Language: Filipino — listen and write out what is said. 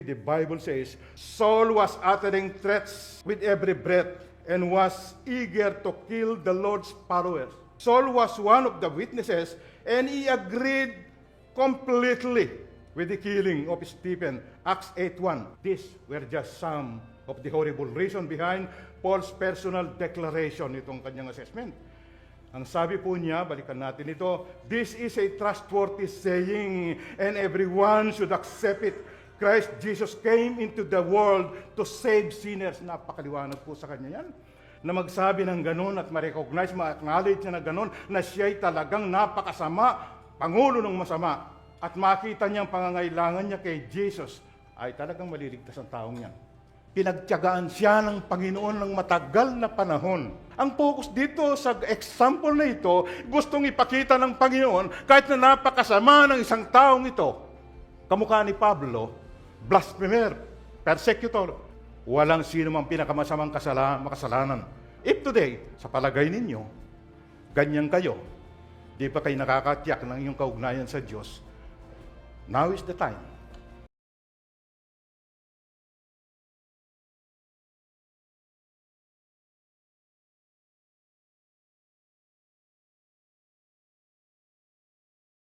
The Bible says, Saul was uttering threats with every breath and was eager to kill the Lord's followers. Saul was one of the witnesses, and he agreed completely with the killing of Stephen. Acts 8:1. These were just some of the horrible reason behind Paul's personal declaration, itong kanyang assessment. Ang sabi po niya, balikan natin ito, this is a trustworthy saying, and everyone should accept it. Christ Jesus came into the world to save sinners. Napakaliwanag po sa kanya yan. Na magsabi ng ganun at ma-recognize, ma-acknowledge niya na ganun, na siya'y talagang napakasama, pangulo ng masama, at makita niyang pangangailangan niya kay Jesus, ay talagang maliligtas ang taong yan. Pinagtiyagaan siya ng Panginoon ng matagal na panahon. Ang focus dito sa example na ito, gustong ipakita ng Panginoon, kahit na napakasama ng isang taong ito, kamukha ni Pablo, blasphemer, persecutor, walang sino mang pinakamasamang makasalanan. If today, sa palagay ninyo, ganyan kayo, di ba kayo nakakatiyak ng iyong kaugnayan sa Diyos, now is the time